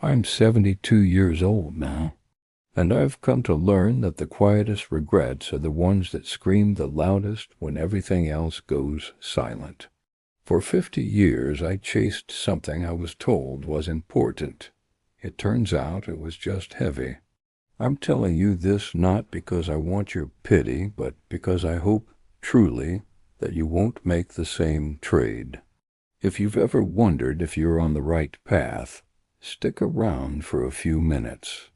I'm 72 years old now, and I've come to learn that the quietest regrets are the ones that scream the loudest when everything else goes silent. For 50 years I chased something I was told was important. It turns out it was just heavy. I'm telling you this not because I want your pity, but because I hope, truly, that you won't make the same trade. If you've ever wondered if you're on the right path, stick around for a few minutes.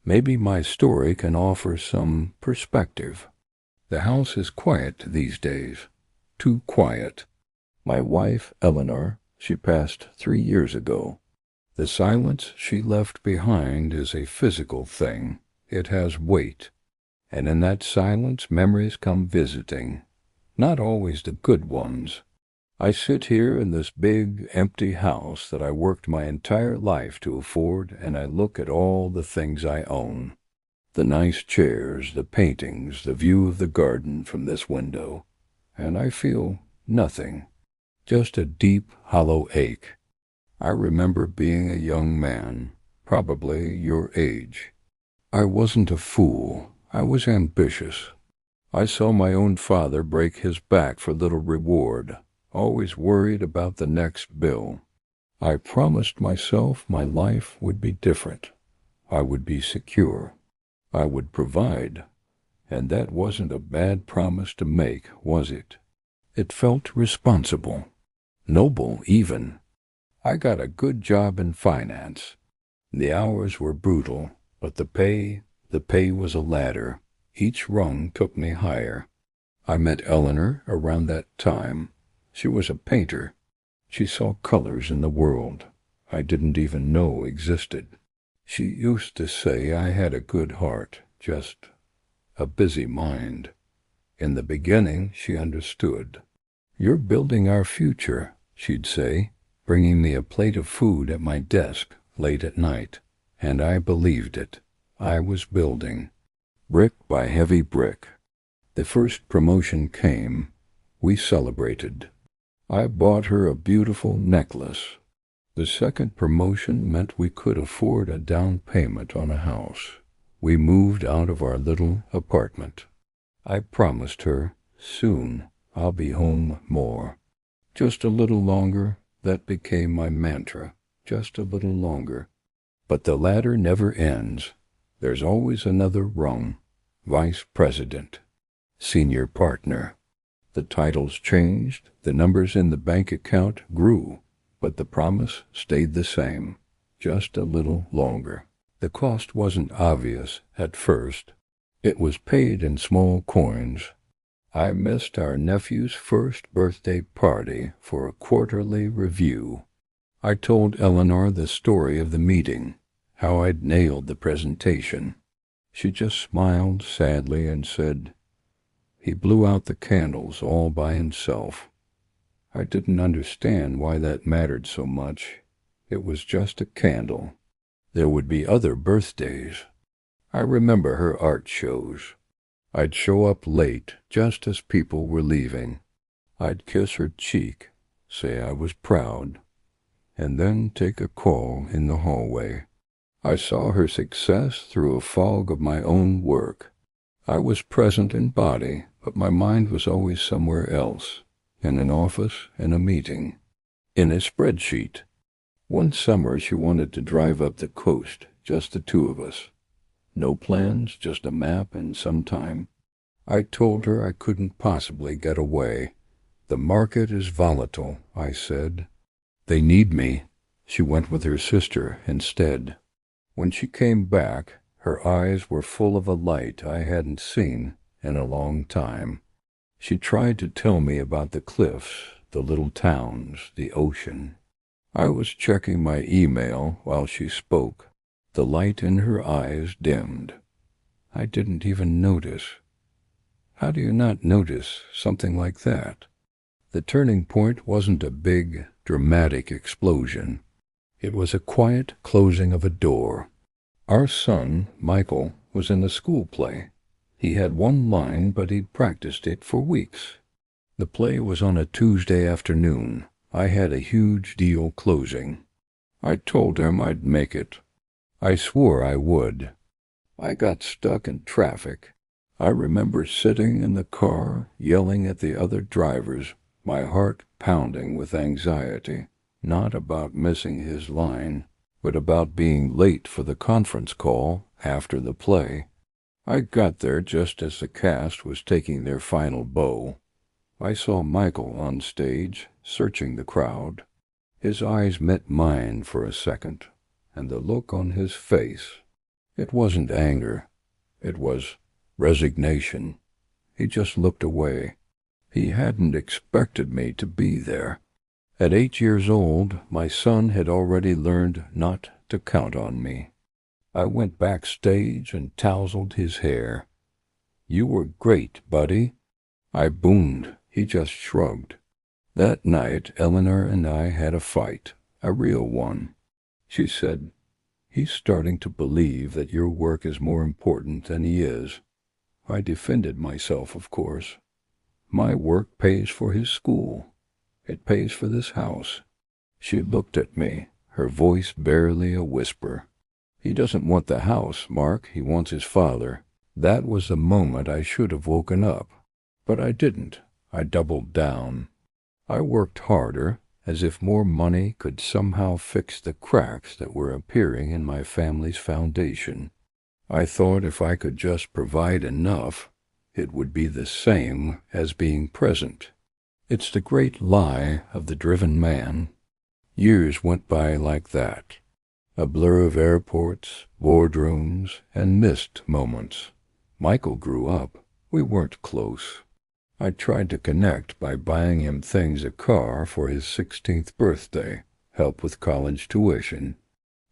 Maybe my story can offer some perspective. The house is quiet these days. Too quiet. My wife, Eleanor, she passed 3 years ago. The silence she left behind is a physical thing. It has weight. And in that silence, memories come visiting. Not always the good ones. I sit here in this big, empty house that I worked my entire life to afford, and I look at all the things I own. The nice chairs, the paintings, the view of the garden from this window. And I feel nothing. Just a deep, hollow ache. I remember being a young man, probably your age. I wasn't a fool. I was ambitious. I saw my own father break his back for little reward, always worried about the next bill. I promised myself my life would be different. I would be secure. I would provide. And that wasn't a bad promise to make, was it? It felt responsible. Noble, even. I got a good job in finance. The hours were brutal, but the pay was a ladder. Each rung took me higher. I met Eleanor around that time. She was a painter. She saw colors in the world I didn't even know existed. She used to say I had a good heart, just a busy mind. In the beginning, she understood. "You're building our future," she'd say, bringing me a plate of food at my desk late at night. And I believed it. I was building. Brick by heavy brick. The first promotion came. We celebrated. I bought her a beautiful necklace. The second promotion meant we could afford a down payment on a house. We moved out of our little apartment. I promised her, soon I'll be home more. Just a little longer, that became my mantra. Just a little longer. But the ladder never ends. There's always another rung. Vice president. Senior partner. The titles changed, the numbers in the bank account grew, but the promise stayed the same. Just a little longer. The cost wasn't obvious at first. It was paid in small coins. I missed our nephew's first birthday party for a quarterly review. I told Eleanor the story of the meeting, how I'd nailed the presentation. She just smiled sadly and said, "He blew out the candles all by himself." I didn't understand why that mattered so much. It was just a candle. There would be other birthdays. I remember her art shows. I'd show up late just as people were leaving. I'd kiss her cheek, say I was proud, and then take a call in the hallway. I saw her success through a fog of my own work. I was present in body, but my mind was always somewhere else, in an office, in a meeting, in a spreadsheet. One summer she wanted to drive up the coast, just the two of us. No plans, just a map and some time. I told her I couldn't possibly get away. "The market is volatile," I said. "They need me." She went with her sister instead. When she came back, her eyes were full of a light I hadn't seen in a long time. She tried to tell me about the cliffs, the little towns, the ocean. I was checking my email while she spoke. The light in her eyes dimmed. I didn't even notice. How do you not notice something like that? The turning point wasn't a big, dramatic explosion. It was a quiet closing of a door. Our son, Michael, was in a school play. He had one line, but he'd practiced it for weeks. The play was on a Tuesday afternoon. I had a huge deal closing. I told him I'd make it. I swore I would. I got stuck in traffic. I remember sitting in the car, yelling at the other drivers, my heart pounding with anxiety, not about missing his line, but about being late for the conference call after the play. I got there just as the cast was taking their final bow. I saw Michael on stage, searching the crowd. His eyes met mine for a second, and the look on his face, it wasn't anger. It was resignation. He just looked away. He hadn't expected me to be there. At 8 years old, my son had already learned not to count on me. I went backstage and tousled his hair. "You were great, buddy." I boomed. He just shrugged. That night, Eleanor and I had a fight, a real one. She said, "He's starting to believe that your work is more important than he is." I defended myself, of course. My work pays for his school. It pays for this house. She looked at me, her voice barely a whisper. "He doesn't want the house, Mark. He wants his father." That was the moment I should have woken up. But I didn't. I doubled down. I worked harder, as if more money could somehow fix the cracks that were appearing in my family's foundation. I thought if I could just provide enough, it would be the same as being present. It's the great lie of the driven man. Years went by like that, a blur of airports, boardrooms, and missed moments. Michael grew up. We weren't close. I tried to connect by buying him things, a car for his 16th birthday, help with college tuition.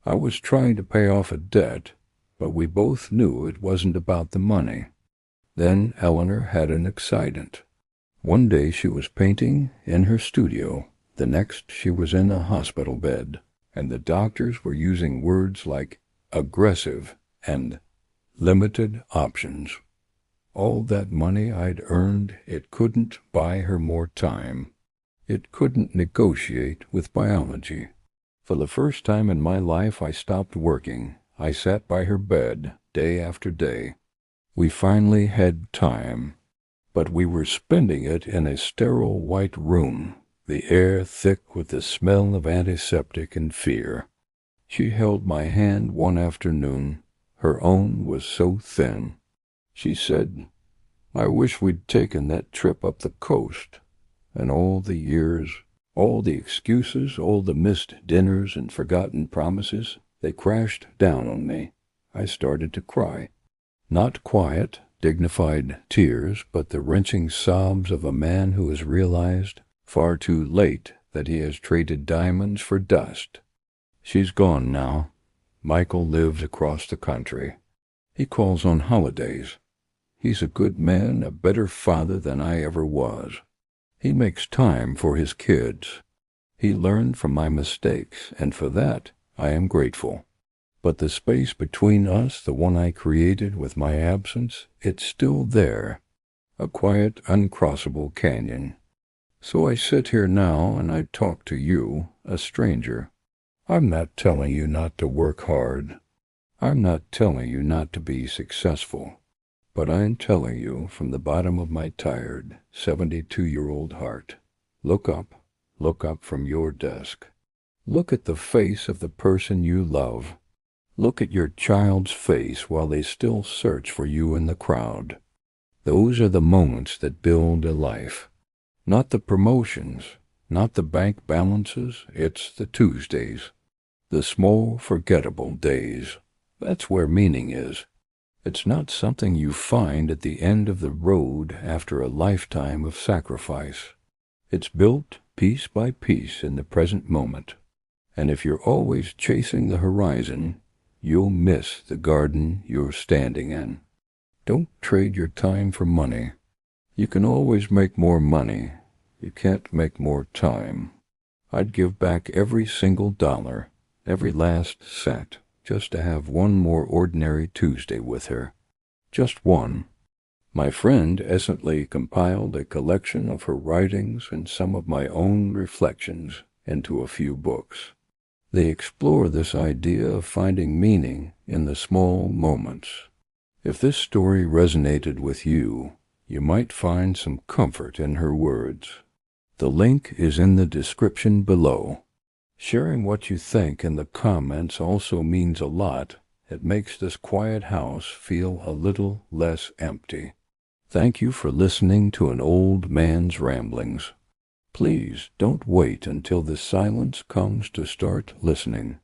I was trying to pay off a debt, but we both knew it wasn't about the money. Then Eleanor had an accident. One day she was painting in her studio. The next she was in a hospital bed, and the doctors were using words like aggressive and limited options. All that money I'd earned, it couldn't buy her more time. It couldn't negotiate with biology. For the first time in my life, I stopped working. I sat by her bed, day after day. We finally had time, but we were spending it in a sterile white room, the air thick with the smell of antiseptic and fear. She held my hand one afternoon. Her own was so thin. She said, "I wish we'd taken that trip up the coast." And all the years, all the excuses, all the missed dinners and forgotten promises, they crashed down on me. I started to cry. Not quiet, dignified tears, but the wrenching sobs of a man who has realized, far too late, that he has traded diamonds for dust. She's gone now. Michael lives across the country. He calls on holidays. He's a good man, a better father than I ever was. He makes time for his kids. He learned from my mistakes, and for that I am grateful. But the space between us, the one I created with my absence, it's still there, a quiet, uncrossable canyon. So I sit here now and I talk to you, a stranger. I'm not telling you not to work hard. I'm not telling you not to be successful. But I'm telling you from the bottom of my tired, 72-year-old heart, look up from your desk. Look at the face of the person you love. Look at your child's face while they still search for you in the crowd. Those are the moments that build a life. Not the promotions, not the bank balances, it's the Tuesdays. The small, forgettable days. That's where meaning is. It's not something you find at the end of the road after a lifetime of sacrifice. It's built piece by piece in the present moment. And if you're always chasing the horizon, you'll miss the garden you're standing in. Don't trade your time for money. You can always make more money. You can't make more time. I'd give back every single dollar, every last cent, just to have one more ordinary Tuesday with her. Just one. My friend essentially compiled a collection of her writings and some of my own reflections into a few books. They explore this idea of finding meaning in the small moments. If this story resonated with you, you might find some comfort in her words. The link is in the description below. Sharing what you think in the comments also means a lot. It makes this quiet house feel a little less empty. Thank you for listening to an old man's ramblings. Please don't wait until the silence comes to start listening.